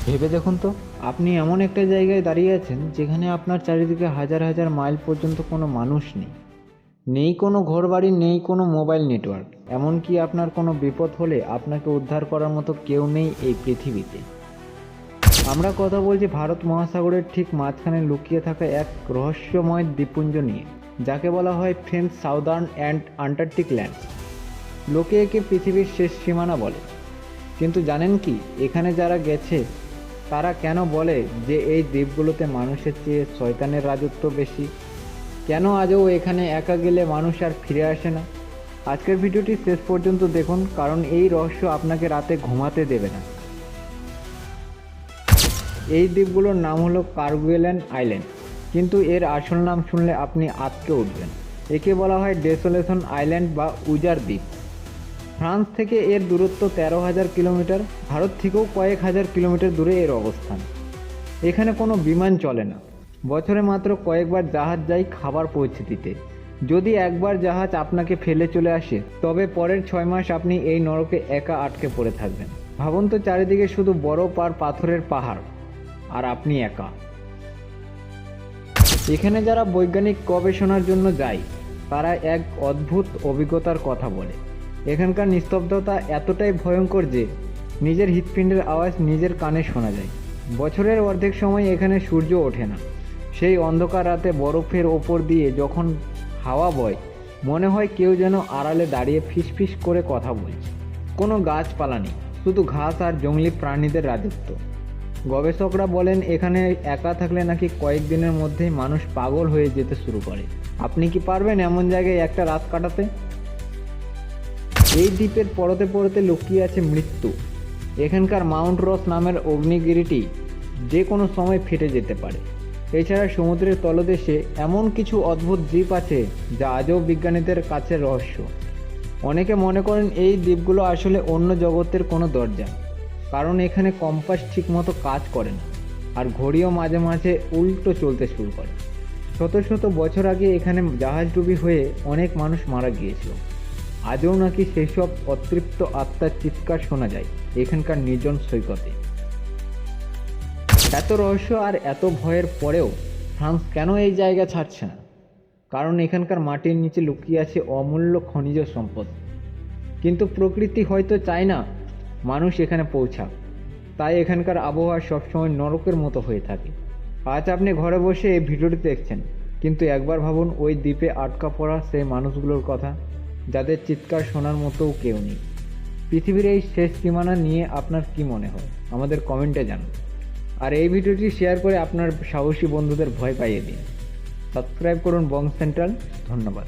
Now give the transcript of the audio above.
ভেবে দেখুন তো, আপনি এমন একটা জায়গায় দাঁড়িয়ে আছেন যেখানে আপনার চারিদিকে হাজার হাজার মাইল পর্যন্ত কোনো মানুষ নেই, নেই কোনো ঘরবাড়ি, নেই কোনো মোবাইল নেটওয়ার্ক, এমনকি আপনার কোনো বিপদ হলে আপনাকে উদ্ধার করার মতো কেউ নেই এই পৃথিবীতে। আমরা কথা বলছি ভারত মহাসাগরের ঠিক মাঝখানে লুকিয়ে থাকা এক রহস্যময় দ্বীপপুঞ্জ নিয়ে, যাকে বলা হয় French southern and Antarctic lands. লোকে একে পৃথিবীর শেষ সীমানা বলে, কিন্তু জানেন কি এখানে যারা গেছে তারা কেন বলে যে এই দ্বীপগুলোতে মানুষের চেয়ে শয়তানের রাজত্ব বেশি? কেন আজও এখানে একা গেলে মানুষ আর ফিরে আসে না? আজকের ভিডিওটি শেষ পর্যন্ত দেখুন, কারণ এই রহস্য আপনাকে রাতে ঘুমাতে দেবে না। এই দ্বীপগুলোর নাম হলো কার্গুয়েলেন আইল্যান্ড, কিন্তু এর আসল নাম শুনলে আপনি আঁতকে উঠবেন। একে বলা হয় ডেসোলেশন আইল্যান্ড বা উজার দ্বীপ। ফ্রান্স থেকে এর দূরত্ব 13,000 কিলোমিটার, ভারত থেকেও কয়েক হাজার কিলোমিটার দূরে এর অবস্থান। এখানে কোনো বিমান চলে না, বছরে মাত্র কয়েকবার জাহাজ যায় খাবার পৌঁছে দিতে। যদি একবার জাহাজ আপনাকে ফেলে চলে আসে, তবে পরের 6 মাস আপনি এই নরকে একা আটকে পড়ে থাকবেন। ভাবুন তো, চারিদিকে শুধু বরফ আর পাথরের পাহাড়, আর আপনি একা। এখানে যারা বৈজ্ঞানিক গবেষণার জন্য যায় তারা এক অদ্ভুত অভিজ্ঞতার কথা বলে। এখানকার নিস্তব্ধতা এতটাই ভয়ঙ্কর যে নিজের হৃৎপিণ্ডের আওয়াজ নিজের কানে শোনা যায়। বছরের অর্ধেক সময় এখানে সূর্য ওঠে না। সেই অন্ধকার রাতে বরফের ওপর দিয়ে যখন হাওয়া বয়, মনে হয় কেউ যেন আড়ালে দাঁড়িয়ে ফিসফিস করে কথা বলছে। কোনো গাছপালা নেই, শুধু ঘাস আর জংলি প্রাণীদের রাজত্ব। গবেষকরা বলেন এখানে একা থাকলে নাকি কয়েকদিনের মধ্যেই মানুষ পাগল হয়ে যেতে শুরু করে। আপনি কি পারবেন এমন জায়গায় একটা রাত কাটাতে? এই দ্বীপের পরতে পরতে লুকিয়ে আছে মৃত্যু। এখানকার মাউন্ট রস নামের অগ্নিগিরিটি যে কোনো সময় ফেটে যেতে পারে। এছাড়া সমুদ্রের তলদেশে এমন কিছু অদ্ভুত দ্বীপ আছে যা আজও বিজ্ঞানীদের কাছে রহস্য। অনেকে মনে করেন এই দ্বীপগুলো আসলে অন্য জগতের কোনো দরজা, কারণ এখানে কম্পাস ঠিকমতো কাজ করে না, আর ঘড়িও মাঝে মাঝে উল্টো চলতে শুরু করে। শত শত বছর আগে এখানে জাহাজডুবি হয়ে অনেক মানুষ মারা গিয়েছিল। আজও নাকি সেসব অতৃপ্ত আত্মার চিৎকার শোনা যায় এখানকার নির্জন সৈকতে। এত রহস্য আর এত ভয়ের পরেও ফ্রান্স কেন এই জায়গা ছাড়ছে না? কারণ এখানকার মাটির নিচে লুকিয়ে আছে অমূল্য খনিজ সম্পদ। কিন্তু প্রকৃতি হয়তো চায় না মানুষ এখানে পৌঁছাক, তাই এখানকার আবহাওয়া সবসময় নরকের মতো হয়ে থাকে। আজ আপনি ঘরে বসে এই ভিডিওটি দেখছেন, কিন্তু একবার ভাবুন ওই দ্বীপে আটকা পড়া সেই মানুষগুলোর কথা, যাদের চিৎকার শোনার মতোও কেউ নেই। পৃথিবীর এই শেষ সীমানা নিয়ে আপনার কি মনে হয় আমাদের কমেন্টে জানান। আর এই ভিডিওটি শেয়ার করে আপনার সাহসী বন্ধুদের ভয় পাইয়ে দিন। সাবস্ক্রাইব করুন বং সেন্ট্রাল। ধন্যবাদ।